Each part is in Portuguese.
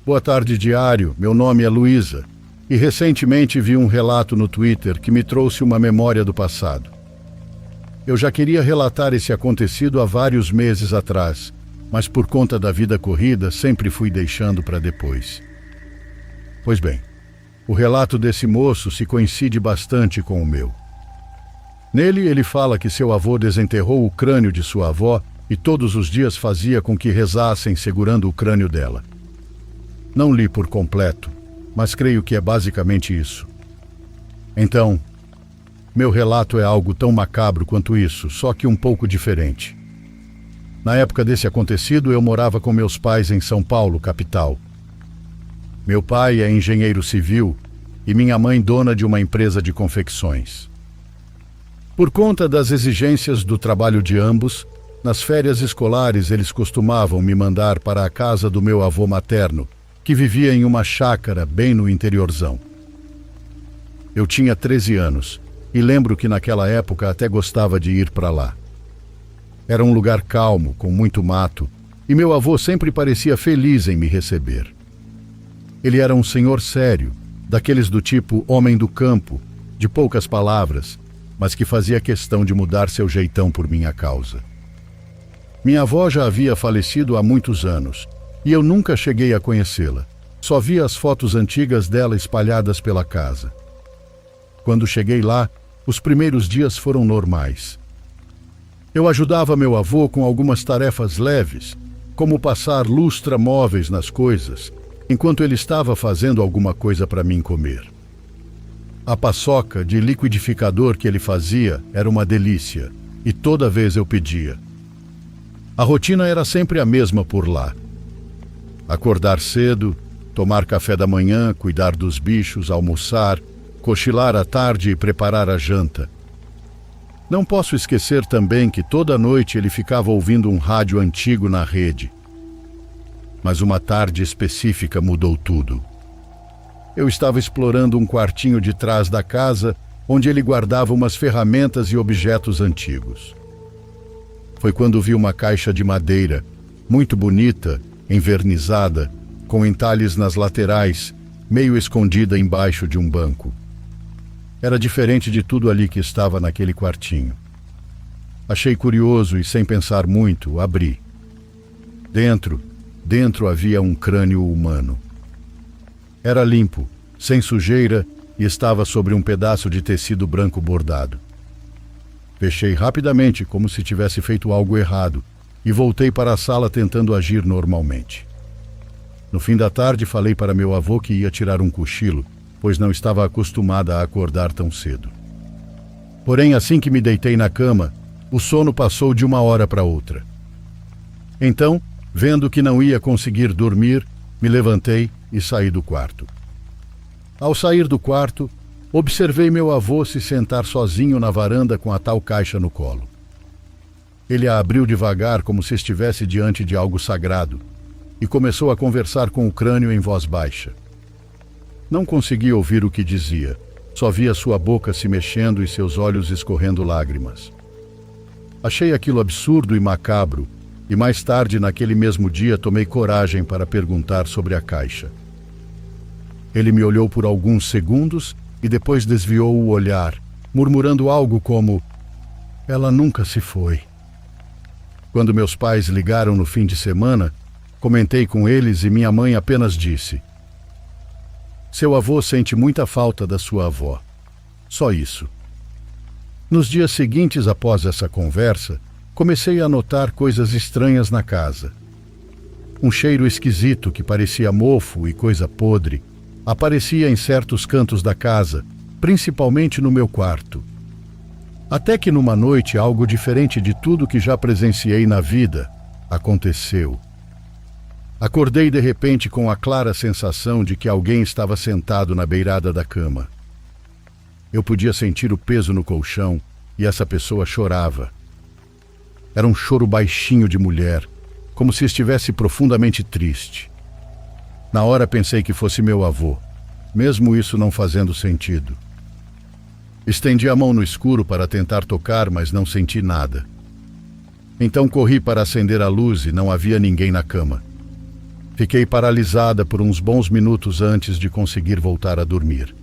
Boa tarde, diário. Meu nome é Luísa e recentemente vi um relato no Twitter que me trouxe uma memória do passado. Eu já queria relatar esse acontecido há vários meses atrás, mas por conta da vida corrida sempre fui deixando para depois. Pois bem, o relato desse moço se coincide bastante com o meu. Nele ele fala que seu avô desenterrou o crânio de sua avó e todos os dias fazia com que rezassem segurando o crânio dela. Não li por completo, mas creio que é basicamente isso. Então, meu relato é algo tão macabro quanto isso, só que um pouco diferente. Na época desse acontecido, eu morava com meus pais em São Paulo, capital. Meu pai é engenheiro civil e minha mãe dona de uma empresa de confecções. Por conta das exigências do trabalho de ambos, nas férias escolares eles costumavam me mandar para a casa do meu avô materno, que vivia em uma chácara bem no interiorzão. Eu tinha 13 anos e lembro que naquela época até gostava de ir para lá. Era um lugar calmo, com muito mato, e meu avô sempre parecia feliz em me receber. Ele era um senhor sério, daqueles do tipo homem do campo, de poucas palavras, mas que fazia questão de mudar seu jeitão por minha causa. Minha avó já havia falecido há muitos anos, e eu nunca cheguei a conhecê-la. Só via as fotos antigas dela espalhadas pela casa. Quando cheguei lá, os primeiros dias foram normais. Eu ajudava meu avô com algumas tarefas leves, como passar lustra-móveis nas coisas, enquanto ele estava fazendo alguma coisa para mim comer. A paçoca de liquidificador que ele fazia era uma delícia, e toda vez eu pedia. A rotina era sempre a mesma por lá. Acordar cedo, tomar café da manhã, cuidar dos bichos, almoçar, cochilar à tarde e preparar a janta. Não posso esquecer também que toda noite ele ficava ouvindo um rádio antigo na rede. Mas uma tarde específica mudou tudo. Eu estava explorando um quartinho de trás da casa, onde ele guardava umas ferramentas e objetos antigos. Foi quando vi uma caixa de madeira, muito bonita, envernizada, com entalhes nas laterais, meio escondida embaixo de um banco. Era diferente de tudo ali que estava naquele quartinho. Achei curioso e, sem pensar muito, abri. Dentro havia um crânio humano. Era limpo, sem sujeira e estava sobre um pedaço de tecido branco bordado. Fechei rapidamente, como se tivesse feito algo errado, e voltei para a sala tentando agir normalmente. No fim da tarde, falei para meu avô que ia tirar um cochilo, pois não estava acostumada a acordar tão cedo. Porém, assim que me deitei na cama, o sono passou de uma hora para outra. Então, vendo que não ia conseguir dormir, me levantei e saí do quarto. Ao sair do quarto, observei meu avô se sentar sozinho na varanda com a tal caixa no colo. Ele a abriu devagar, como se estivesse diante de algo sagrado, e começou a conversar com o crânio em voz baixa. Não consegui ouvir o que dizia, só via sua boca se mexendo e seus olhos escorrendo lágrimas. Achei aquilo absurdo e macabro, e mais tarde, naquele mesmo dia, tomei coragem para perguntar sobre a caixa. Ele me olhou por alguns segundos e depois desviou o olhar, murmurando algo como: "Ela nunca se foi." Quando meus pais ligaram no fim de semana, comentei com eles e minha mãe apenas disse: "Seu avô sente muita falta da sua avó." Só isso. Nos dias seguintes após essa conversa, comecei a notar coisas estranhas na casa. Um cheiro esquisito que parecia mofo e coisa podre aparecia em certos cantos da casa, principalmente no meu quarto. Até que numa noite algo diferente de tudo que já presenciei na vida aconteceu. Acordei de repente com a clara sensação de que alguém estava sentado na beirada da cama. Eu podia sentir o peso no colchão e essa pessoa chorava. Era um choro baixinho de mulher, como se estivesse profundamente triste. Na hora pensei que fosse meu avô, mesmo isso não fazendo sentido. Estendi a mão no escuro para tentar tocar, mas não senti nada. Então corri para acender a luz e não havia ninguém na cama. Fiquei paralisada por uns bons minutos antes de conseguir voltar a dormir.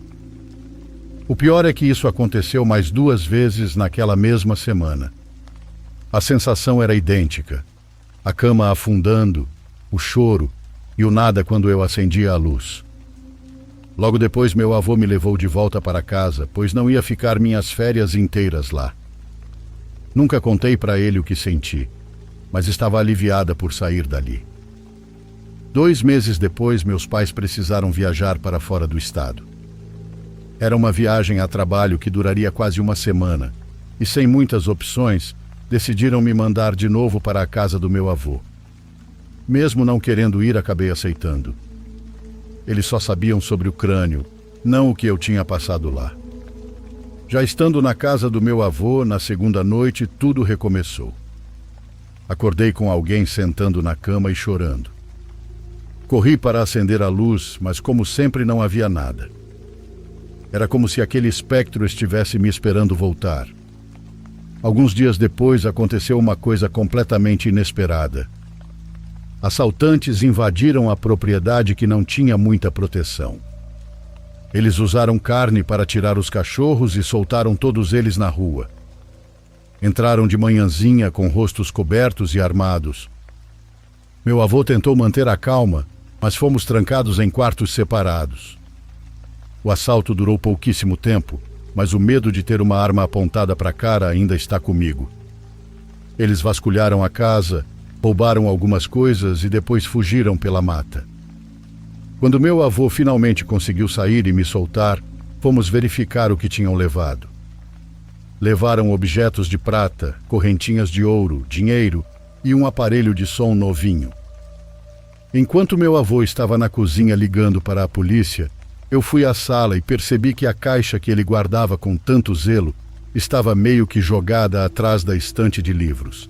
O pior é que isso aconteceu mais 2 vezes naquela mesma semana. A sensação era idêntica. A cama afundando, o choro e o nada quando eu acendia a luz. Logo depois, meu avô me levou de volta para casa, pois não ia ficar minhas férias inteiras lá. Nunca contei para ele o que senti, mas estava aliviada por sair dali. 2 meses depois, meus pais precisaram viajar para fora do estado. Era uma viagem a trabalho que duraria quase uma semana, e sem muitas opções, decidiram me mandar de novo para a casa do meu avô. Mesmo não querendo ir, acabei aceitando. Eles só sabiam sobre o crânio, não o que eu tinha passado lá. Já estando na casa do meu avô, na segunda noite, tudo recomeçou. Acordei com alguém sentando na cama e chorando. Corri para acender a luz, mas como sempre não havia nada. Era como se aquele espectro estivesse me esperando voltar. Alguns dias depois aconteceu uma coisa completamente inesperada. Assaltantes invadiram a propriedade que não tinha muita proteção. Eles usaram carne para tirar os cachorros e soltaram todos eles na rua. Entraram de manhãzinha com rostos cobertos e armados. Meu avô tentou manter a calma, mas fomos trancados em quartos separados. O assalto durou pouquíssimo tempo, mas o medo de ter uma arma apontada para a cara ainda está comigo. Eles vasculharam a casa, roubaram algumas coisas e depois fugiram pela mata. Quando meu avô finalmente conseguiu sair e me soltar, fomos verificar o que tinham levado. Levaram objetos de prata, correntinhas de ouro, dinheiro e um aparelho de som novinho. Enquanto meu avô estava na cozinha ligando para a polícia, eu fui à sala e percebi que a caixa que ele guardava com tanto zelo estava meio que jogada atrás da estante de livros.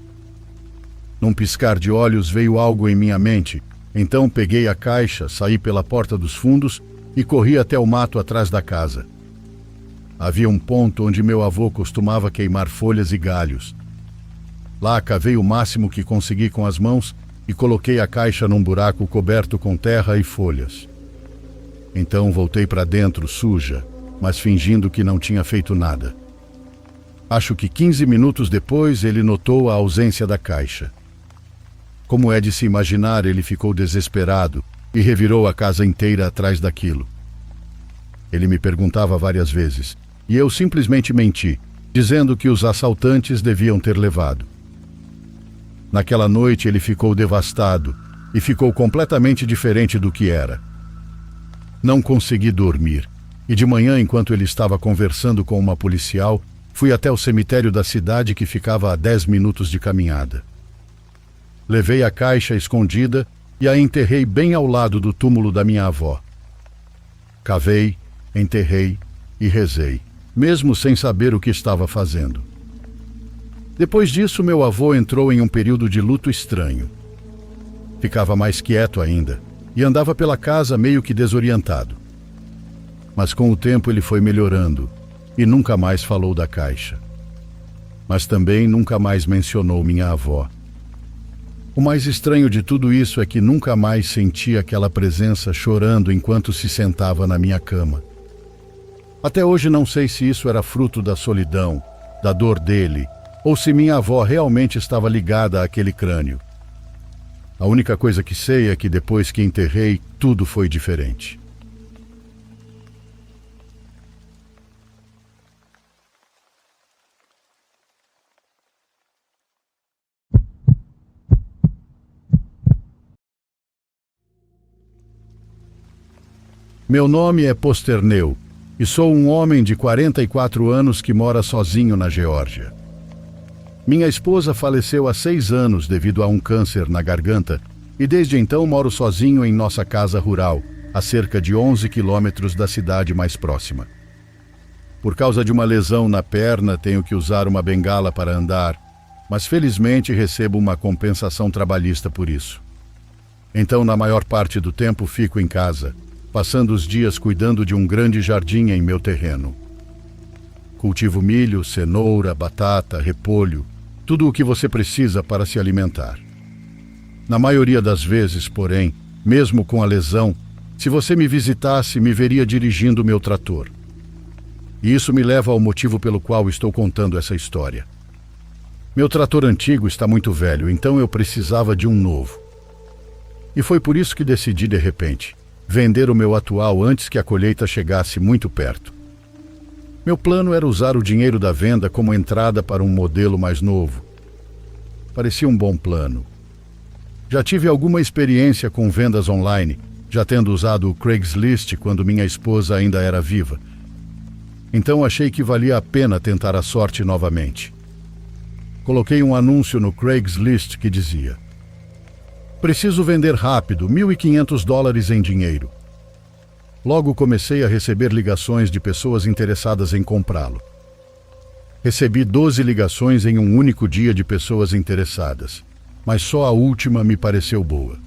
Num piscar de olhos veio algo em minha mente, então peguei a caixa, saí pela porta dos fundos e corri até o mato atrás da casa. Havia um ponto onde meu avô costumava queimar folhas e galhos. Lá cavei o máximo que consegui com as mãos e coloquei a caixa num buraco coberto com terra e folhas. Então voltei para dentro suja, mas fingindo que não tinha feito nada. Acho que 15 minutos depois ele notou a ausência da caixa. Como é de se imaginar, ele ficou desesperado e revirou a casa inteira atrás daquilo. Ele me perguntava várias vezes, e eu simplesmente menti, dizendo que os assaltantes deviam ter levado. Naquela noite ele ficou devastado e ficou completamente diferente do que era. Não consegui dormir, e de manhã, enquanto ele estava conversando com uma policial, fui até o cemitério da cidade que ficava a 10 minutos de caminhada. Levei a caixa escondida e a enterrei bem ao lado do túmulo da minha avó. Cavei, enterrei e rezei, mesmo sem saber o que estava fazendo. Depois disso, meu avô entrou em um período de luto estranho. Ficava mais quieto ainda e andava pela casa meio que desorientado. Mas com o tempo ele foi melhorando e nunca mais falou da caixa. Mas também nunca mais mencionou minha avó. O mais estranho de tudo isso é que nunca mais senti aquela presença chorando enquanto se sentava na minha cama. Até hoje não sei se isso era fruto da solidão, da dor dele, ou se minha avó realmente estava ligada àquele crânio. A única coisa que sei é que depois que enterrei, tudo foi diferente. Meu nome é Posterneu e sou um homem de 44 anos que mora sozinho na Geórgia. Minha esposa faleceu há 6 anos devido a um câncer na garganta e desde então moro sozinho em nossa casa rural, a cerca de 11 quilômetros da cidade mais próxima. Por causa de uma lesão na perna, tenho que usar uma bengala para andar, mas felizmente recebo uma compensação trabalhista por isso. Então, na maior parte do tempo, fico em casa, passando os dias cuidando de um grande jardim em meu terreno. Cultivo milho, cenoura, batata, repolho, tudo o que você precisa para se alimentar. Na maioria das vezes, porém, mesmo com a lesão, se você me visitasse, me veria dirigindo meu trator. E isso me leva ao motivo pelo qual estou contando essa história. Meu trator antigo está muito velho, então eu precisava de um novo. E foi por isso que decidi, de repente, vender o meu atual antes que a colheita chegasse muito perto. Meu plano era usar o dinheiro da venda como entrada para um modelo mais novo. Parecia um bom plano. Já tive alguma experiência com vendas online, já tendo usado o Craigslist quando minha esposa ainda era viva. Então achei que valia a pena tentar a sorte novamente. Coloquei um anúncio no Craigslist que dizia: preciso vender rápido, $1.500 em dinheiro. Logo comecei a receber ligações de pessoas interessadas em comprá-lo. Recebi 12 ligações em um único dia de pessoas interessadas, mas só a última me pareceu boa.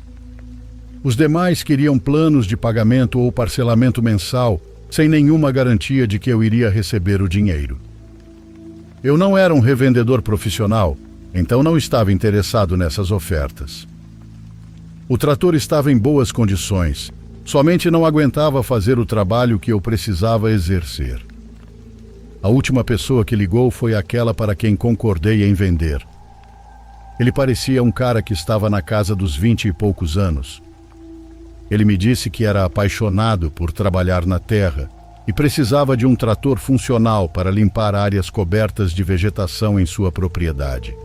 Os demais queriam planos de pagamento ou parcelamento mensal, sem nenhuma garantia de que eu iria receber o dinheiro. Eu não era um revendedor profissional, então não estava interessado nessas ofertas. O trator estava em boas condições, somente não aguentava fazer o trabalho que eu precisava exercer. A última pessoa que ligou foi aquela para quem concordei em vender. Ele parecia um cara que estava na casa dos 20 e poucos anos. Ele me disse que era apaixonado por trabalhar na terra e precisava de um trator funcional para limpar áreas cobertas de vegetação em sua propriedade.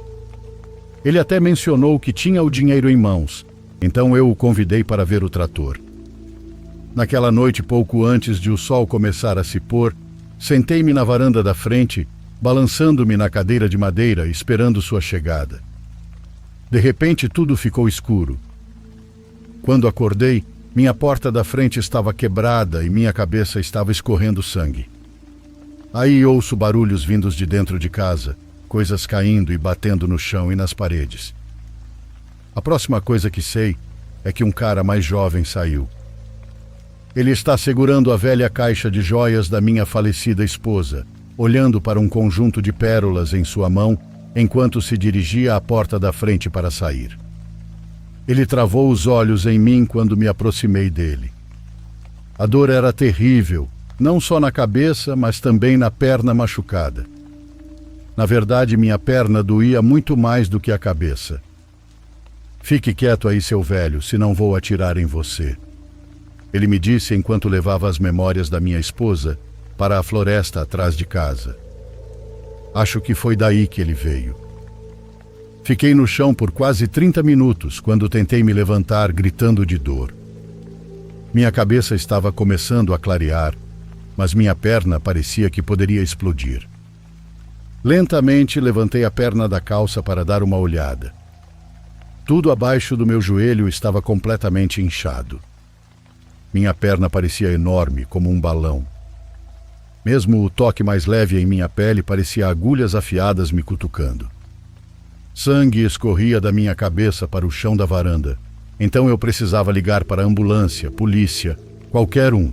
Ele até mencionou que tinha o dinheiro em mãos, então eu o convidei para ver o trator. Naquela noite, pouco antes de o sol começar a se pôr, sentei-me na varanda da frente, balançando-me na cadeira de madeira, esperando sua chegada. De repente, tudo ficou escuro. Quando acordei, minha porta da frente estava quebrada e minha cabeça estava escorrendo sangue. Aí ouço barulhos vindos de dentro de casa, coisas caindo e batendo no chão e nas paredes. A próxima coisa que sei é que um cara mais jovem saiu. Ele está segurando a velha caixa de joias da minha falecida esposa, olhando para um conjunto de pérolas em sua mão, enquanto se dirigia à porta da frente para sair. Ele travou os olhos em mim quando me aproximei dele. A dor era terrível, não só na cabeça, mas também na perna machucada. Na verdade, minha perna doía muito mais do que a cabeça. Fique quieto aí, seu velho, senão vou atirar em você. Ele me disse enquanto levava as memórias da minha esposa para a floresta atrás de casa. Acho que foi daí que ele veio. Fiquei no chão por quase 30 minutos quando tentei me levantar, gritando de dor. Minha cabeça estava começando a clarear, mas minha perna parecia que poderia explodir. Lentamente levantei a perna da calça para dar uma olhada. Tudo abaixo do meu joelho estava completamente inchado. Minha perna parecia enorme, como um balão. Mesmo o toque mais leve em minha pele parecia agulhas afiadas me cutucando. Sangue escorria da minha cabeça para o chão da varanda. Então eu precisava ligar para a ambulância, polícia, qualquer um.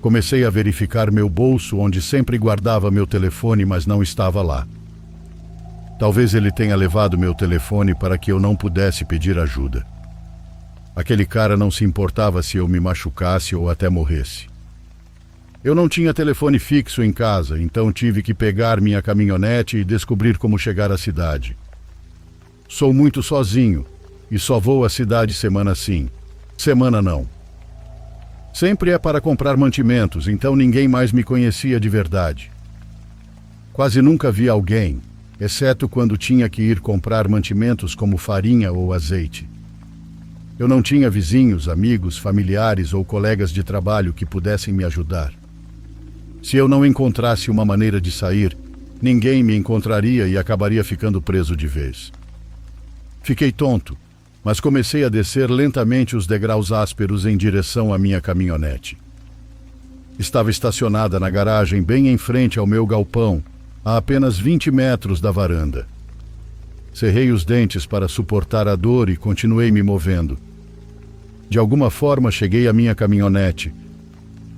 Comecei a verificar meu bolso, onde sempre guardava meu telefone, mas não estava lá. Talvez ele tenha levado meu telefone para que eu não pudesse pedir ajuda. Aquele cara não se importava se eu me machucasse ou até morresse. Eu não tinha telefone fixo em casa, então tive que pegar minha caminhonete e descobrir como chegar à cidade. Sou muito sozinho e só vou à cidade semana sim, semana não. Sempre é para comprar mantimentos, então ninguém mais me conhecia de verdade. Quase nunca vi alguém, exceto quando tinha que ir comprar mantimentos como farinha ou azeite. Eu não tinha vizinhos, amigos, familiares ou colegas de trabalho que pudessem me ajudar. Se eu não encontrasse uma maneira de sair, ninguém me encontraria e acabaria ficando preso de vez. Fiquei tonto, mas comecei a descer lentamente os degraus ásperos em direção à minha caminhonete. Estava estacionada na garagem bem em frente ao meu galpão, a apenas 20 metros da varanda. Cerrei os dentes para suportar a dor e continuei me movendo. De alguma forma cheguei à minha caminhonete,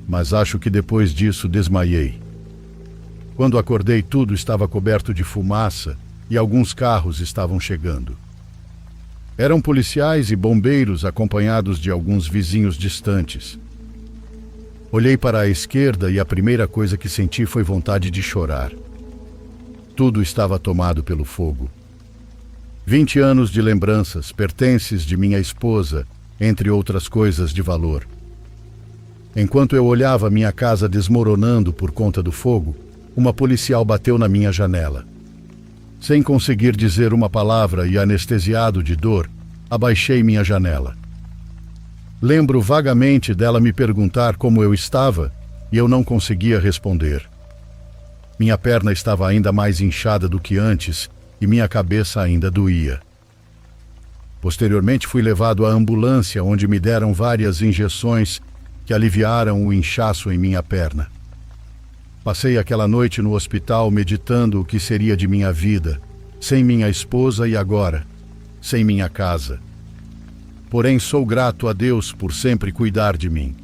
mas acho que depois disso desmaiei. Quando acordei, tudo estava coberto de fumaça e alguns carros estavam chegando. Eram policiais e bombeiros acompanhados de alguns vizinhos distantes. Olhei para a esquerda e a primeira coisa que senti foi vontade de chorar. Tudo estava tomado pelo fogo. 20 anos de lembranças, pertences de minha esposa, entre outras coisas de valor. Enquanto eu olhava minha casa desmoronando por conta do fogo, uma policial bateu na minha janela. Sem conseguir dizer uma palavra e anestesiado de dor, abaixei minha janela. Lembro vagamente dela me perguntar como eu estava e eu não conseguia responder. Minha perna estava ainda mais inchada do que antes e minha cabeça ainda doía. Posteriormente fui levado à ambulância, onde me deram várias injeções que aliviaram o inchaço em minha perna. Passei aquela noite no hospital meditando o que seria de minha vida, sem minha esposa e agora, sem minha casa. Porém, sou grato a Deus por sempre cuidar de mim.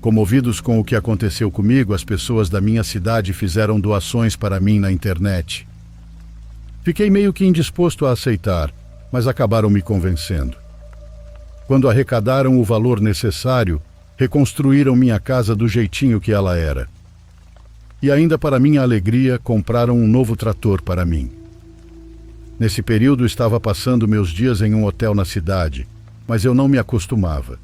Comovidos com o que aconteceu comigo, as pessoas da minha cidade fizeram doações para mim na internet. Fiquei meio que indisposto a aceitar, mas acabaram me convencendo. Quando arrecadaram o valor necessário, reconstruíram minha casa do jeitinho que ela era. E ainda para minha alegria, compraram um novo trator para mim. Nesse período estava passando meus dias em um hotel na cidade, mas eu não me acostumava.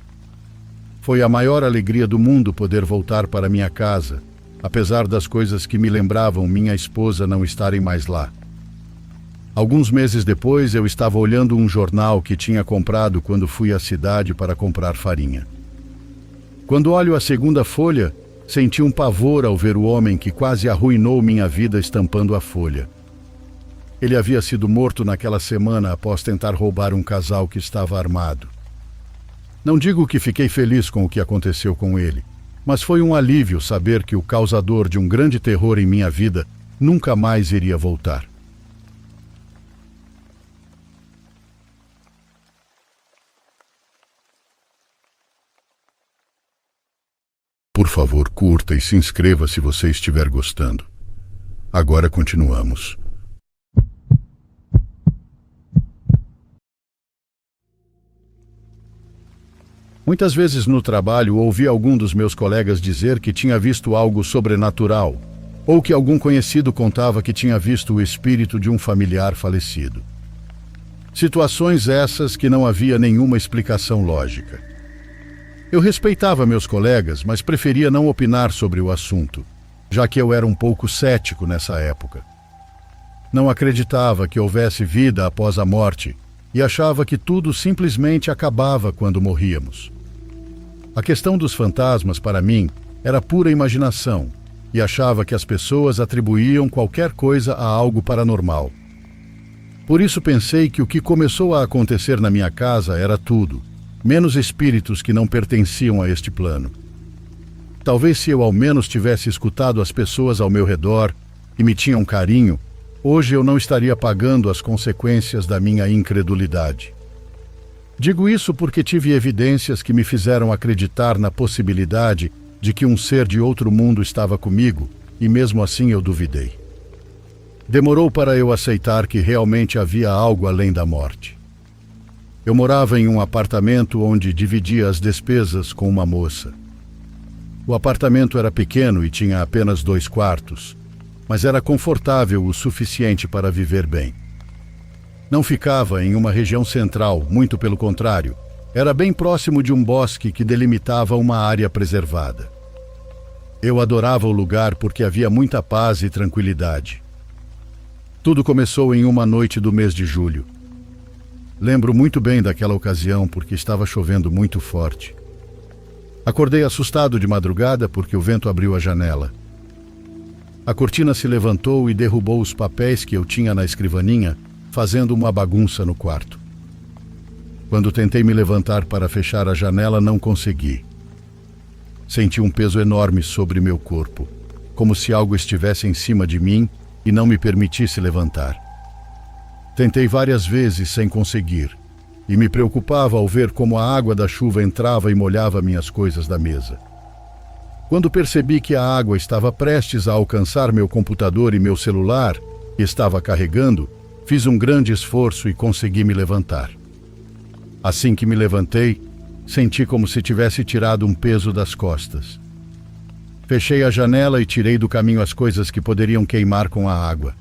Foi a maior alegria do mundo poder voltar para minha casa, apesar das coisas que me lembravam minha esposa não estarem mais lá. Alguns meses depois, eu estava olhando um jornal que tinha comprado quando fui à cidade para comprar farinha. Quando olho a segunda folha, senti um pavor ao ver o homem que quase arruinou minha vida estampando a folha. Ele havia sido morto naquela semana após tentar roubar um casal que estava armado. Não digo que fiquei feliz com o que aconteceu com ele, mas foi um alívio saber que o causador de um grande terror em minha vida nunca mais iria voltar. Por favor, curta e se inscreva se você estiver gostando. Agora continuamos. Muitas vezes no trabalho ouvi algum dos meus colegas dizer que tinha visto algo sobrenatural, ou que algum conhecido contava que tinha visto o espírito de um familiar falecido. Situações essas que não havia nenhuma explicação lógica. Eu respeitava meus colegas, mas preferia não opinar sobre o assunto, já que eu era um pouco cético nessa época. Não acreditava que houvesse vida após a morte e achava que tudo simplesmente acabava quando morríamos. A questão dos fantasmas, para mim, era pura imaginação e achava que as pessoas atribuíam qualquer coisa a algo paranormal. Por isso pensei que o que começou a acontecer na minha casa era tudo, menos espíritos que não pertenciam a este plano. Talvez se eu ao menos tivesse escutado as pessoas ao meu redor e me tinham carinho, hoje eu não estaria pagando as consequências da minha incredulidade. Digo isso porque tive evidências que me fizeram acreditar na possibilidade de que um ser de outro mundo estava comigo, e mesmo assim eu duvidei. Demorou para eu aceitar que realmente havia algo além da morte. Eu morava em um apartamento onde dividia as despesas com uma moça. O apartamento era pequeno e tinha apenas 2 quartos, mas era confortável o suficiente para viver bem. Não ficava em uma região central, muito pelo contrário, era bem próximo de um bosque que delimitava uma área preservada. Eu adorava o lugar porque havia muita paz e tranquilidade. Tudo começou em uma noite do mês de julho. Lembro muito bem daquela ocasião porque estava chovendo muito forte. Acordei assustado de madrugada porque o vento abriu a janela. A cortina se levantou e derrubou os papéis que eu tinha na escrivaninha, fazendo uma bagunça no quarto. Quando tentei me levantar para fechar a janela, não consegui. Senti um peso enorme sobre meu corpo, como se algo estivesse em cima de mim e não me permitisse levantar. Tentei várias vezes sem conseguir, e me preocupava ao ver como a água da chuva entrava e molhava minhas coisas da mesa. Quando percebi que a água estava prestes a alcançar meu computador e meu celular, que estava carregando, Fiz um grande esforço e consegui me levantar. Assim que me levantei, senti como se tivesse tirado um peso das costas. Fechei a janela e tirei do caminho as coisas que poderiam queimar com a água.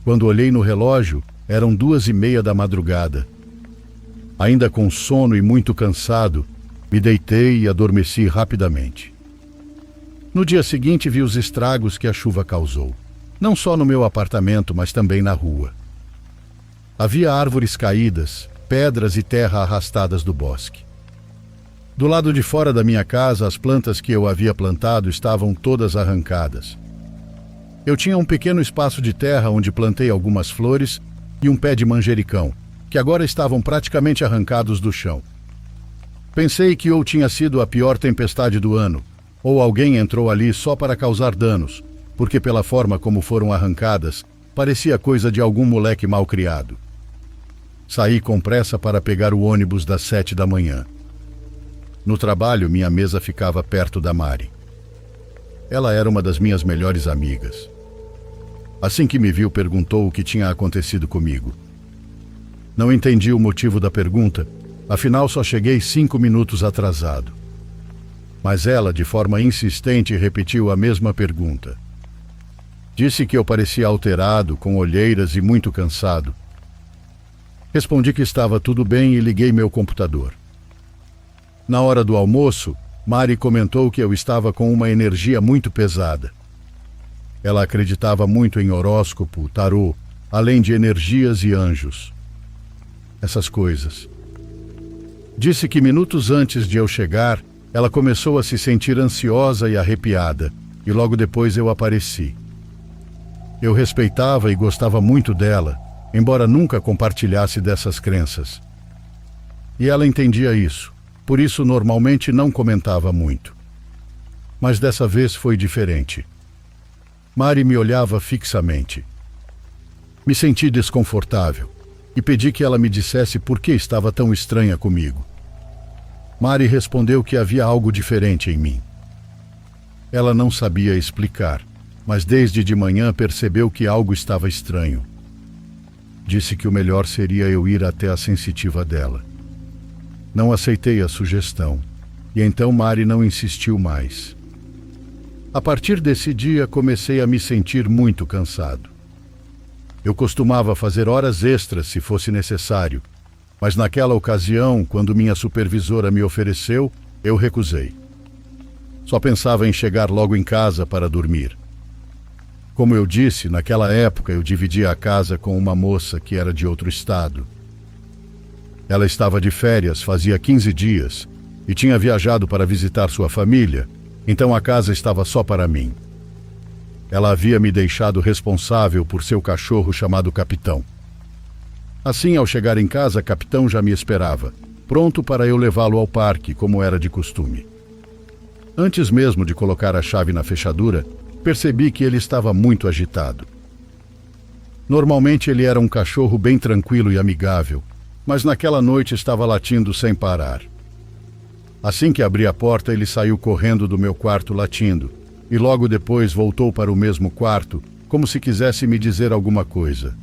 Quando olhei no relógio, eram 2:30 da madrugada. Ainda com sono e muito cansado, me deitei e adormeci rapidamente. No dia seguinte vi os estragos que a chuva causou, não só no meu apartamento, mas também na rua. Havia árvores caídas, pedras e terra arrastadas do bosque. Do lado de fora da minha casa, as plantas que eu havia plantado estavam todas arrancadas. Eu tinha um pequeno espaço de terra onde plantei algumas flores e um pé de manjericão, que agora estavam praticamente arrancados do chão. Pensei que ou tinha sido a pior tempestade do ano, ou alguém entrou ali só para causar danos, porque pela forma como foram arrancadas, parecia coisa de algum moleque mal criado. Saí com pressa para pegar o ônibus das 7 da manhã. No trabalho, minha mesa ficava perto da Mari. Ela era uma das minhas melhores amigas. Assim que me viu, perguntou o que tinha acontecido comigo. Não entendi o motivo da pergunta, afinal só cheguei 5 minutos atrasado. Mas ela, de forma insistente, repetiu a mesma pergunta. Disse que eu parecia alterado, com olheiras e muito cansado. Respondi que estava tudo bem e liguei meu computador. Na hora do almoço, Mari comentou que eu estava com uma energia muito pesada. Ela acreditava muito em horóscopo, tarô, além de energias e anjos. Essas coisas. Disse que minutos antes de eu chegar, ela começou a se sentir ansiosa e arrepiada, e logo depois eu apareci. Eu respeitava e gostava muito dela, embora nunca compartilhasse dessas crenças. E ela entendia isso. Por isso, normalmente não comentava muito. Mas dessa vez foi diferente. Mari me olhava fixamente. Me senti desconfortável e pedi que ela me dissesse por que estava tão estranha comigo. Mari respondeu que havia algo diferente em mim. Ela não sabia explicar, mas desde de manhã percebeu que algo estava estranho. Disse que o melhor seria eu ir até a sensitiva dela. Não aceitei a sugestão, e então Mari não insistiu mais. A partir desse dia, comecei a me sentir muito cansado. Eu costumava fazer horas extras se fosse necessário, mas naquela ocasião, quando minha supervisora me ofereceu, eu recusei. Só pensava em chegar logo em casa para dormir. Como eu disse, naquela época eu dividia a casa com uma moça que era de outro estado. Ela estava de férias fazia 15 dias e tinha viajado para visitar sua família, então a casa estava só para mim. Ela havia me deixado responsável por seu cachorro chamado Capitão. Assim, ao chegar em casa, Capitão já me esperava, pronto para eu levá-lo ao parque, como era de costume. Antes mesmo de colocar a chave na fechadura, percebi que ele estava muito agitado. Normalmente ele era um cachorro bem tranquilo e amigável, mas naquela noite estava latindo sem parar. Assim que abri a porta, ele saiu correndo do meu quarto latindo, e logo depois voltou para o mesmo quarto, como se quisesse me dizer alguma coisa.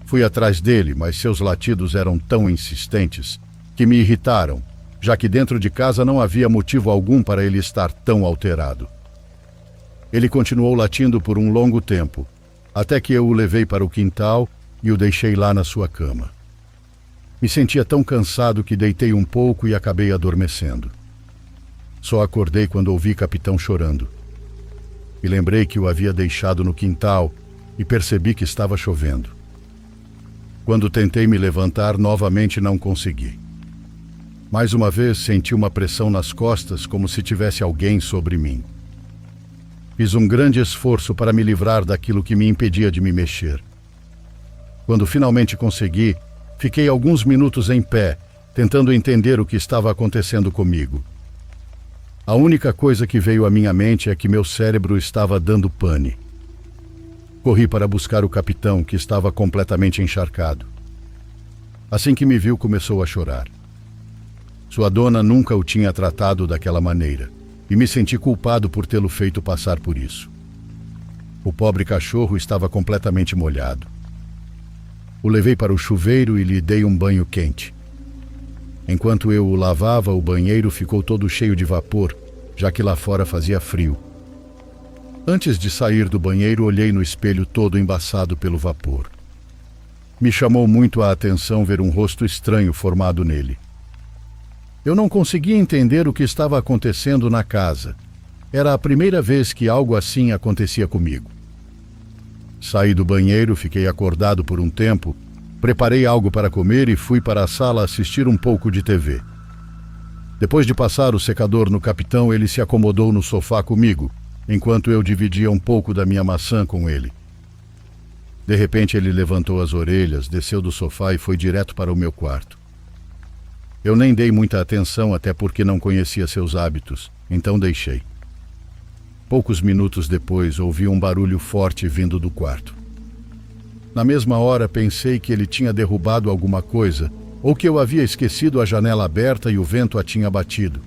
Fui atrás dele, mas seus latidos eram tão insistentes que me irritaram, já que dentro de casa não havia motivo algum para ele estar tão alterado. Ele continuou latindo por um longo tempo, até que eu o levei para o quintal e o deixei lá na sua cama. Me sentia tão cansado que deitei um pouco e acabei adormecendo. Só acordei quando ouvi Capitão chorando. Me lembrei que o havia deixado no quintal e percebi que estava chovendo. Quando tentei me levantar, novamente não consegui. Mais uma vez senti uma pressão nas costas, como se tivesse alguém sobre mim. Fiz um grande esforço para me livrar daquilo que me impedia de me mexer. Quando finalmente consegui, fiquei alguns minutos em pé, tentando entender o que estava acontecendo comigo. A única coisa que veio à minha mente é que meu cérebro estava dando pane. Corri para buscar o Capitão, que estava completamente encharcado. Assim que me viu, começou a chorar. Sua dona nunca o tinha tratado daquela maneira, e me senti culpado por tê-lo feito passar por isso. O pobre cachorro estava completamente molhado. O levei para o chuveiro e lhe dei um banho quente. Enquanto eu o lavava, o banheiro ficou todo cheio de vapor, já que lá fora fazia frio. Antes de sair do banheiro, olhei no espelho todo embaçado pelo vapor. Me chamou muito a atenção ver um rosto estranho formado nele. Eu não conseguia entender o que estava acontecendo na casa. Era a primeira vez que algo assim acontecia comigo. Saí do banheiro, fiquei acordado por um tempo, preparei algo para comer e fui para a sala assistir um pouco de TV. Depois de passar o secador no capitão, ele se acomodou no sofá comigo, enquanto eu dividia um pouco da minha maçã com ele. De repente ele levantou as orelhas, desceu do sofá e foi direto para o meu quarto. Eu nem dei muita atenção, até porque não conhecia seus hábitos, então deixei. Poucos minutos depois, ouvi um barulho forte vindo do quarto. Na mesma hora, pensei que ele tinha derrubado alguma coisa, ou que eu havia esquecido a janela aberta e o vento a tinha batido.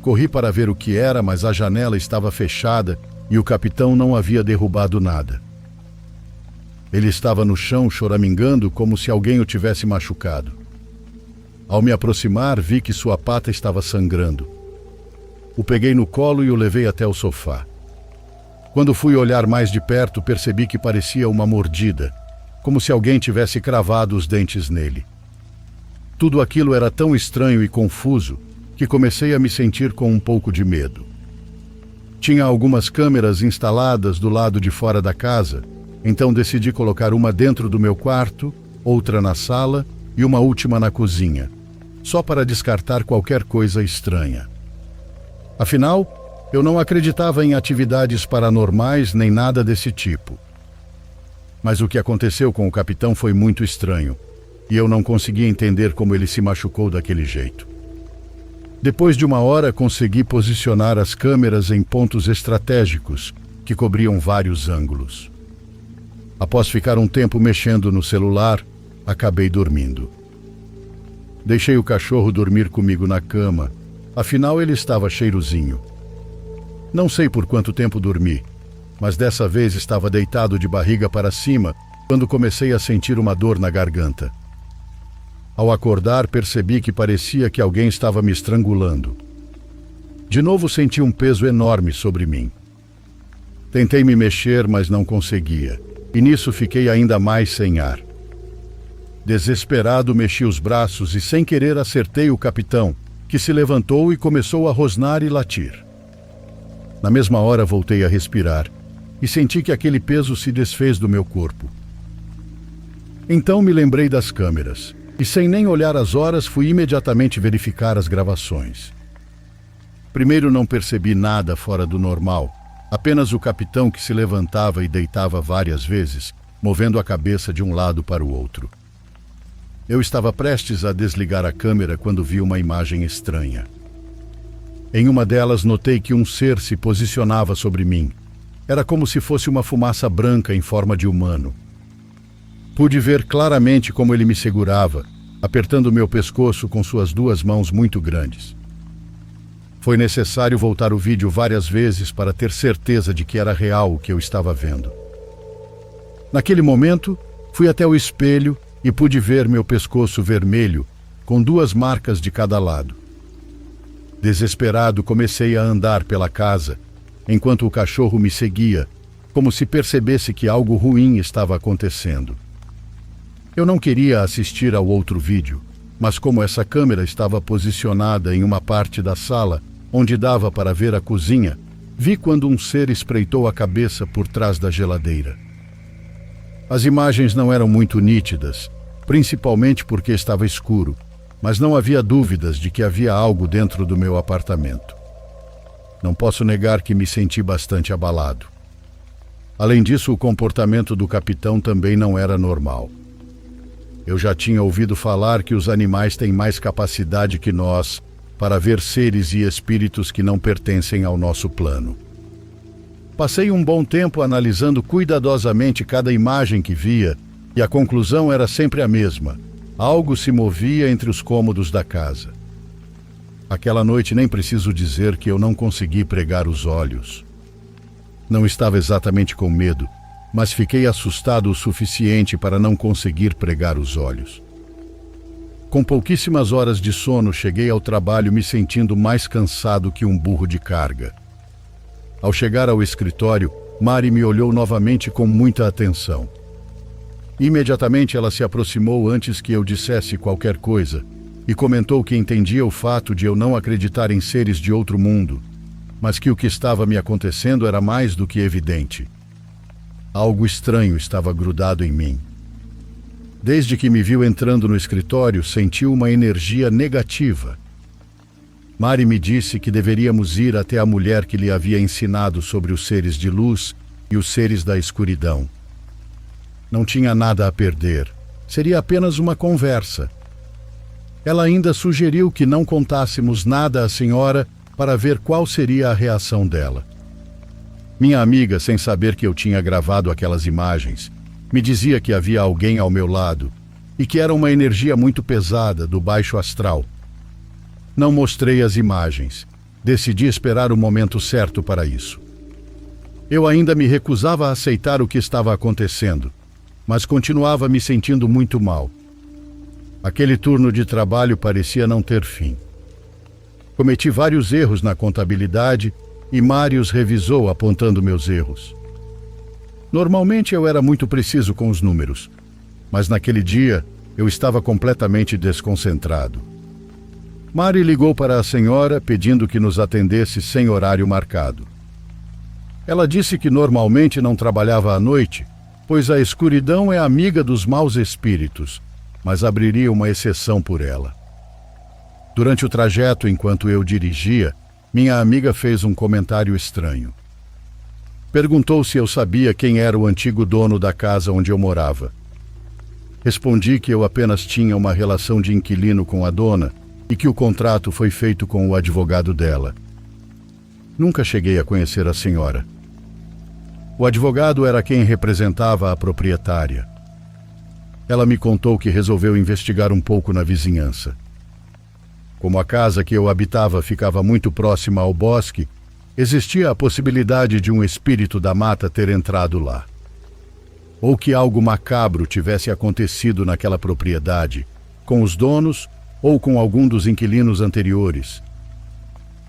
Corri para ver o que era, mas a janela estava fechada e o capitão não havia derrubado nada. Ele estava no chão choramingando como se alguém o tivesse machucado. Ao me aproximar, vi que sua pata estava sangrando. O peguei no colo e o levei até o sofá. Quando fui olhar mais de perto, percebi que parecia uma mordida, como se alguém tivesse cravado os dentes nele. Tudo aquilo era tão estranho e confuso que comecei a me sentir com um pouco de medo. Tinha algumas câmeras instaladas do lado de fora da casa, então decidi colocar uma dentro do meu quarto, outra na sala e uma última na cozinha, só para descartar qualquer coisa estranha. Afinal, eu não acreditava em atividades paranormais nem nada desse tipo. Mas o que aconteceu com o capitão foi muito estranho, e eu não conseguia entender como ele se machucou daquele jeito. Depois de uma hora, consegui posicionar as câmeras em pontos estratégicos que cobriam vários ângulos. Após ficar um tempo mexendo no celular, acabei dormindo. Deixei o cachorro dormir comigo na cama, afinal ele estava cheirosinho. Não sei por quanto tempo dormi, mas dessa vez estava deitado de barriga para cima quando comecei a sentir uma dor na garganta. Ao acordar, percebi que parecia que alguém estava me estrangulando. De novo senti um peso enorme sobre mim. Tentei me mexer, mas não conseguia, e nisso fiquei ainda mais sem ar. Desesperado, mexi os braços e sem querer acertei o capitão, que se levantou e começou a rosnar e latir. Na mesma hora voltei a respirar e senti que aquele peso se desfez do meu corpo. Então me lembrei das câmeras e, sem nem olhar as horas, fui imediatamente verificar as gravações. Primeiro não percebi nada fora do normal, apenas o capitão que se levantava e deitava várias vezes, movendo a cabeça de um lado para o outro. Eu estava prestes a desligar a câmera quando vi uma imagem estranha. Em uma delas, notei que um ser se posicionava sobre mim. Era como se fosse uma fumaça branca em forma de humano. Pude ver claramente como ele me segurava, apertando meu pescoço com suas duas mãos muito grandes. Foi necessário voltar o vídeo várias vezes para ter certeza de que era real o que eu estava vendo. Naquele momento, fui até o espelho e pude ver meu pescoço vermelho, com duas marcas de cada lado. Desesperado, comecei a andar pela casa, enquanto o cachorro me seguia, como se percebesse que algo ruim estava acontecendo. Eu não queria assistir ao outro vídeo, mas como essa câmera estava posicionada em uma parte da sala, onde dava para ver a cozinha, vi quando um ser espreitou a cabeça por trás da geladeira. As imagens não eram muito nítidas, principalmente porque estava escuro, mas não havia dúvidas de que havia algo dentro do meu apartamento. Não posso negar que me senti bastante abalado. Além disso, o comportamento do capitão também não era normal. Eu já tinha ouvido falar que os animais têm mais capacidade que nós para ver seres e espíritos que não pertencem ao nosso plano. Passei um bom tempo analisando cuidadosamente cada imagem que via, e a conclusão era sempre a mesma. Algo se movia entre os cômodos da casa. Aquela noite nem preciso dizer que eu não consegui pregar os olhos. Não estava exatamente com medo, mas fiquei assustado o suficiente para não conseguir pregar os olhos. Com pouquíssimas horas de sono, cheguei ao trabalho me sentindo mais cansado que um burro de carga. Ao chegar ao escritório, Mari me olhou novamente com muita atenção. Imediatamente ela se aproximou antes que eu dissesse qualquer coisa e comentou que entendia o fato de eu não acreditar em seres de outro mundo, mas que o que estava me acontecendo era mais do que evidente. Algo estranho estava grudado em mim. Desde que me viu entrando no escritório, senti uma energia negativa. Mari me disse que deveríamos ir até a mulher que lhe havia ensinado sobre os seres de luz e os seres da escuridão. Não tinha nada a perder. Seria apenas uma conversa. Ela ainda sugeriu que não contássemos nada à senhora para ver qual seria a reação dela. Minha amiga, sem saber que eu tinha gravado aquelas imagens, me dizia que havia alguém ao meu lado e que era uma energia muito pesada do baixo astral. Não mostrei as imagens. Decidi esperar o momento certo para isso. Eu ainda me recusava a aceitar o que estava acontecendo, mas continuava me sentindo muito mal. Aquele turno de trabalho parecia não ter fim. Cometi vários erros na contabilidade e Mari os revisou apontando meus erros. Normalmente eu era muito preciso com os números, mas naquele dia eu estava completamente desconcentrado. Mari ligou para a senhora pedindo que nos atendesse sem horário marcado. Ela disse que normalmente não trabalhava à noite, pois a escuridão é amiga dos maus espíritos, mas abriria uma exceção por ela. Durante o trajeto, enquanto eu dirigia, minha amiga fez um comentário estranho. Perguntou se eu sabia quem era o antigo dono da casa onde eu morava. Respondi que eu apenas tinha uma relação de inquilino com a dona e que o contrato foi feito com o advogado dela. Nunca cheguei a conhecer a senhora. O advogado era quem representava a proprietária. Ela me contou que resolveu investigar um pouco na vizinhança. Como a casa que eu habitava ficava muito próxima ao bosque, existia a possibilidade de um espírito da mata ter entrado lá. Ou que algo macabro tivesse acontecido naquela propriedade, com os donos ou com algum dos inquilinos anteriores.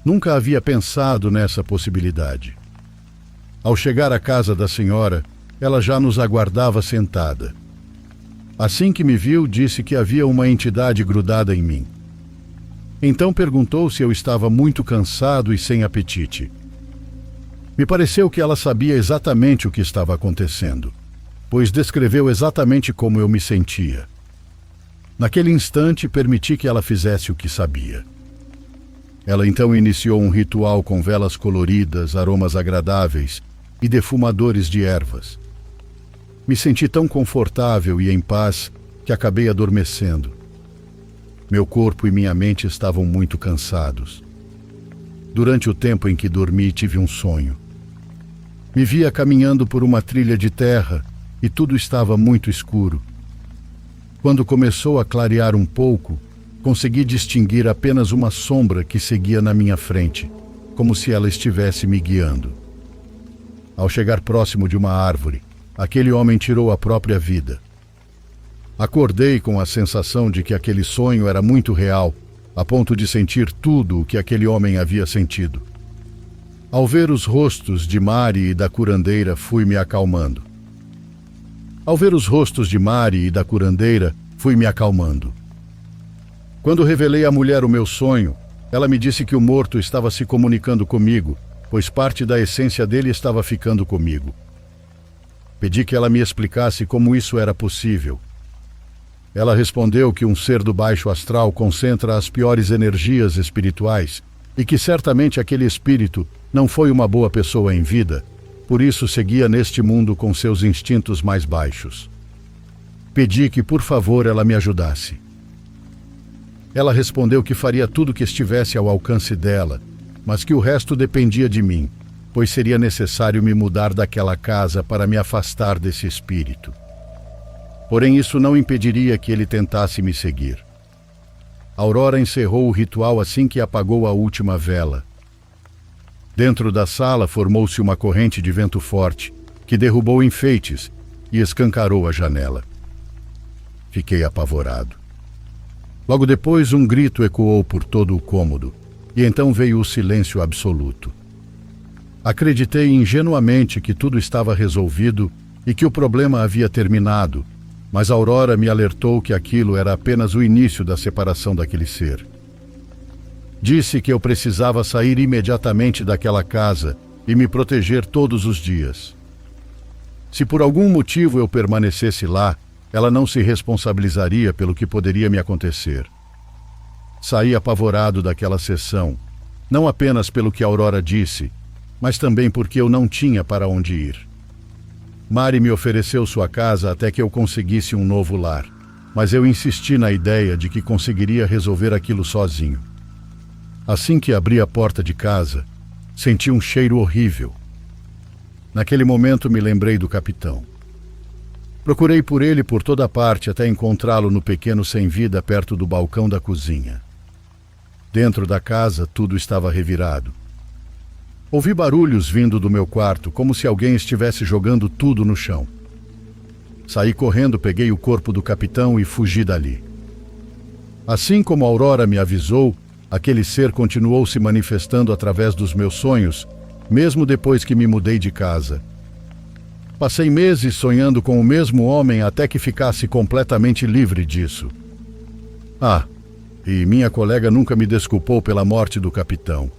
Nunca havia pensado nessa possibilidade. Ao chegar à casa da senhora, ela já nos aguardava sentada. Assim que me viu, disse que havia uma entidade grudada em mim. Então perguntou se eu estava muito cansado e sem apetite. Me pareceu que ela sabia exatamente o que estava acontecendo, pois descreveu exatamente como eu me sentia. Naquele instante, permiti que ela fizesse o que sabia. Ela então iniciou um ritual com velas coloridas, aromas agradáveis e defumadores de ervas. Me senti tão confortável e em paz que acabei adormecendo. Meu corpo e minha mente estavam muito cansados. Durante o tempo em que dormi, tive um sonho. Me via caminhando por uma trilha de terra e tudo estava muito escuro. Quando começou a clarear um pouco, consegui distinguir apenas uma sombra que seguia na minha frente, como se ela estivesse me guiando. Ao chegar próximo de uma árvore, aquele homem tirou a própria vida. Acordei com a sensação de que aquele sonho era muito real, a ponto de sentir tudo o que aquele homem havia sentido. Ao ver os rostos de Mari e da curandeira, fui me acalmando. Quando revelei à mulher o meu sonho, ela me disse que o morto estava se comunicando comigo, pois parte da essência dele estava ficando comigo. Pedi que ela me explicasse como isso era possível. Ela respondeu que um ser do baixo astral concentra as piores energias espirituais e que certamente aquele espírito não foi uma boa pessoa em vida, por isso seguia neste mundo com seus instintos mais baixos. Pedi que, por favor, ela me ajudasse. Ela respondeu que faria tudo que estivesse ao alcance dela, mas que o resto dependia de mim, pois seria necessário me mudar daquela casa para me afastar desse espírito. Porém, isso não impediria que ele tentasse me seguir. Aurora encerrou o ritual assim que apagou a última vela. Dentro da sala formou-se uma corrente de vento forte, que derrubou enfeites e escancarou a janela. Fiquei apavorado. Logo depois, um grito ecoou por todo o cômodo, e então veio o silêncio absoluto. Acreditei ingenuamente que tudo estava resolvido e que o problema havia terminado, mas Aurora me alertou que aquilo era apenas o início da separação daquele ser. Disse que eu precisava sair imediatamente daquela casa e me proteger todos os dias. Se por algum motivo eu permanecesse lá, ela não se responsabilizaria pelo que poderia me acontecer. Saí apavorado daquela sessão, não apenas pelo que Aurora disse, mas também porque eu não tinha para onde ir. Mari me ofereceu sua casa até que eu conseguisse um novo lar, mas eu insisti na ideia de que conseguiria resolver aquilo sozinho. Assim que abri a porta de casa, senti um cheiro horrível. Naquele momento me lembrei do capitão. Procurei por ele por toda parte até encontrá-lo no pequeno sem-vida perto do balcão da cozinha. Dentro da casa, tudo estava revirado. Ouvi barulhos vindo do meu quarto, como se alguém estivesse jogando tudo no chão. Saí correndo, peguei o corpo do capitão e fugi dali. Assim como Aurora me avisou, aquele ser continuou se manifestando através dos meus sonhos, mesmo depois que me mudei de casa. Passei meses sonhando com o mesmo homem até que ficasse completamente livre disso. E minha colega nunca me desculpou pela morte do capitão.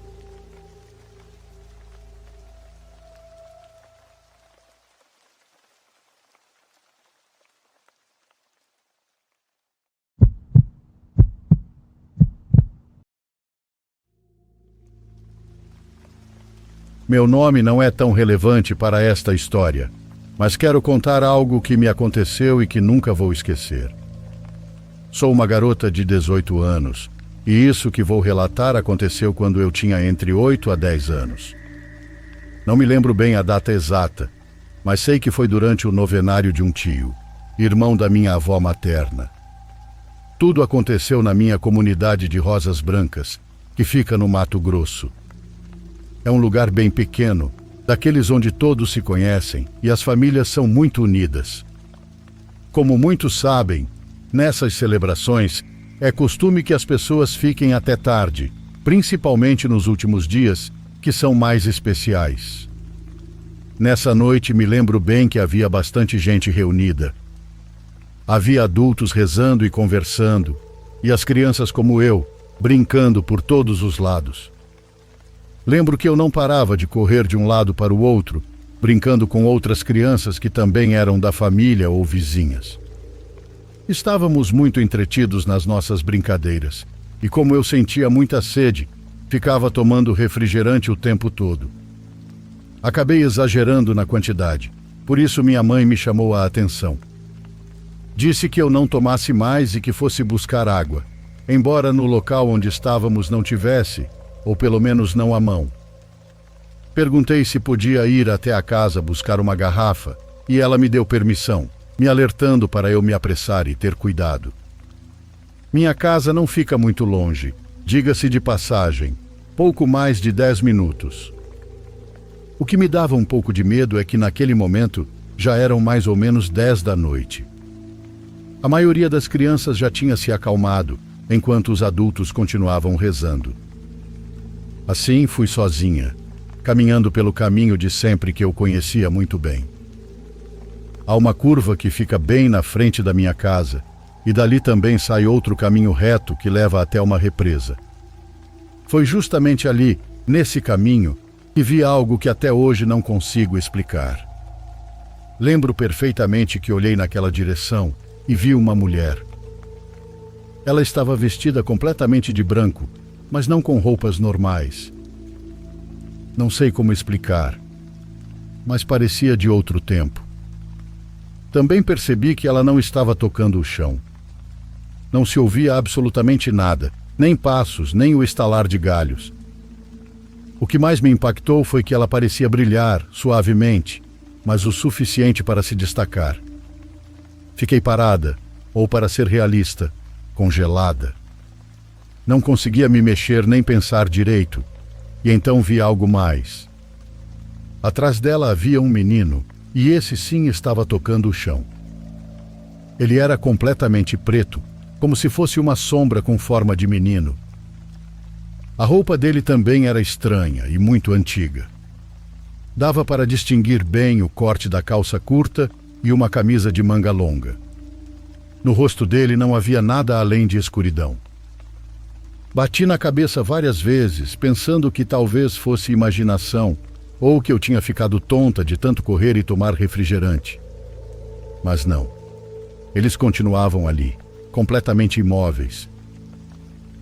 Meu nome não é tão relevante para esta história, mas quero contar algo que me aconteceu e que nunca vou esquecer. Sou uma garota de 18 anos, e isso que vou relatar aconteceu quando eu tinha entre 8 a 10 anos. Não me lembro bem a data exata, mas sei que foi durante o novenário de um tio, irmão da minha avó materna. Tudo aconteceu na minha comunidade de Rosas Brancas, que fica no Mato Grosso. É um lugar bem pequeno, daqueles onde todos se conhecem e as famílias são muito unidas. Como muitos sabem, nessas celebrações é costume que as pessoas fiquem até tarde, principalmente nos últimos dias, que são mais especiais. Nessa noite me lembro bem que havia bastante gente reunida. Havia adultos rezando e conversando, e as crianças como eu, brincando por todos os lados. Lembro que eu não parava de correr de um lado para o outro, brincando com outras crianças que também eram da família ou vizinhas. Estávamos muito entretidos nas nossas brincadeiras, e como eu sentia muita sede, ficava tomando refrigerante o tempo todo. Acabei exagerando na quantidade, por isso minha mãe me chamou a atenção. Disse que eu não tomasse mais e que fosse buscar água, embora no local onde estávamos não tivesse, ou pelo menos não à mão. Perguntei se podia ir até a casa buscar uma garrafa, e ela me deu permissão, me alertando para eu me apressar e ter cuidado. Minha casa não fica muito longe, diga-se de passagem, pouco mais de 10 minutos. O que me dava um pouco de medo é que naquele momento já eram mais ou menos 10 da noite. A maioria das crianças já tinha se acalmado, enquanto os adultos continuavam rezando. Assim fui sozinha, caminhando pelo caminho de sempre que eu conhecia muito bem. Há uma curva que fica bem na frente da minha casa, e dali também sai outro caminho reto que leva até uma represa. Foi justamente ali, nesse caminho, que vi algo que até hoje não consigo explicar. Lembro perfeitamente que olhei naquela direção e vi uma mulher. Ela estava vestida completamente de branco, mas não com roupas normais. Não sei como explicar, mas parecia de outro tempo. Também percebi que ela não estava tocando o chão. Não se ouvia absolutamente nada, nem passos, nem o estalar de galhos. O que mais me impactou foi que ela parecia brilhar suavemente, mas o suficiente para se destacar. Fiquei parada, ou para ser realista, congelada. Não conseguia me mexer nem pensar direito, e então vi algo mais. Atrás dela havia um menino, e esse sim estava tocando o chão. Ele era completamente preto, como se fosse uma sombra com forma de menino. A roupa dele também era estranha e muito antiga. Dava para distinguir bem o corte da calça curta e uma camisa de manga longa. No rosto dele não havia nada além de escuridão. Bati na cabeça várias vezes, pensando que talvez fosse imaginação ou que eu tinha ficado tonta de tanto correr e tomar refrigerante. Mas não. Eles continuavam ali, completamente imóveis.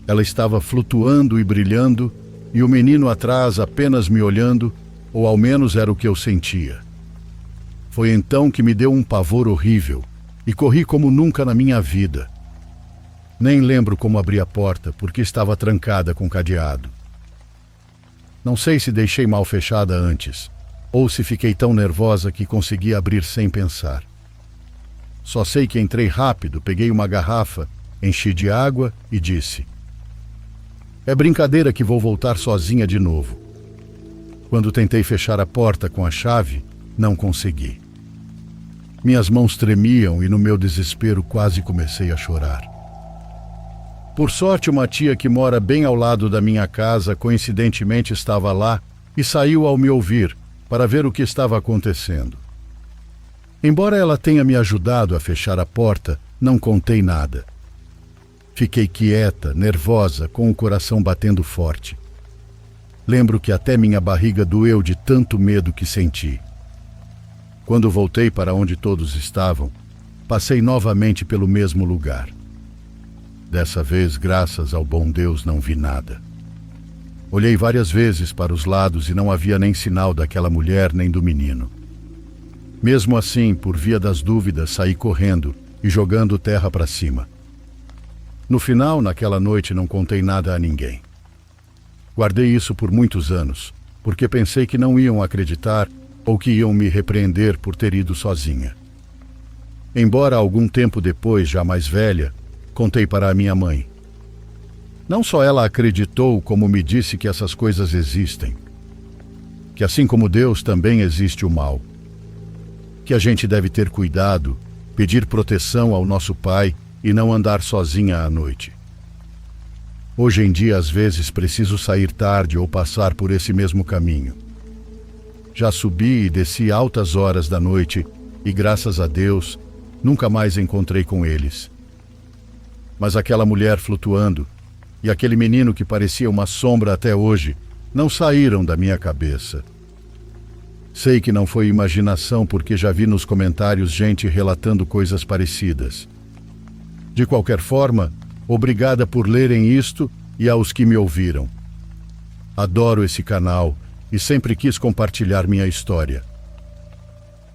Ela estava flutuando e brilhando, e o menino atrás apenas me olhando, ou ao menos era o que eu sentia. Foi então que me deu um pavor horrível, e corri como nunca na minha vida. Nem lembro como abri a porta, porque estava trancada com cadeado. Não sei se deixei mal fechada antes, ou se fiquei tão nervosa que consegui abrir sem pensar. Só sei que entrei rápido, peguei uma garrafa, enchi de água e disse: "É brincadeira que vou voltar sozinha de novo." Quando tentei fechar a porta com a chave, não consegui. Minhas mãos tremiam e no meu desespero quase comecei a chorar. Por sorte, uma tia que mora bem ao lado da minha casa coincidentemente estava lá e saiu ao me ouvir para ver o que estava acontecendo. Embora ela tenha me ajudado a fechar a porta, não contei nada. Fiquei quieta, nervosa, com o coração batendo forte. Lembro que até minha barriga doeu de tanto medo que senti. Quando voltei para onde todos estavam, passei novamente pelo mesmo lugar. Dessa vez, graças ao bom Deus, não vi nada. Olhei várias vezes para os lados e não havia nem sinal daquela mulher nem do menino. Mesmo assim, por via das dúvidas, saí correndo e jogando terra para cima. No final, naquela noite, não contei nada a ninguém. Guardei isso por muitos anos, porque pensei que não iam acreditar ou que iam me repreender por ter ido sozinha. Embora algum tempo depois, já mais velha, contei para a minha mãe. Não só ela acreditou, como me disse que essas coisas existem. Que assim como Deus, também existe o mal. Que a gente deve ter cuidado, pedir proteção ao nosso Pai e não andar sozinha à noite. Hoje em dia, às vezes, preciso sair tarde ou passar por esse mesmo caminho. Já subi e desci altas horas da noite e, graças a Deus, nunca mais encontrei com eles. Mas aquela mulher flutuando e aquele menino que parecia uma sombra até hoje não saíram da minha cabeça. Sei que não foi imaginação porque já vi nos comentários gente relatando coisas parecidas. De qualquer forma, obrigada por lerem isto e aos que me ouviram. Adoro esse canal e sempre quis compartilhar minha história.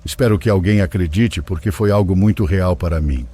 Espero que alguém acredite porque foi algo muito real para mim.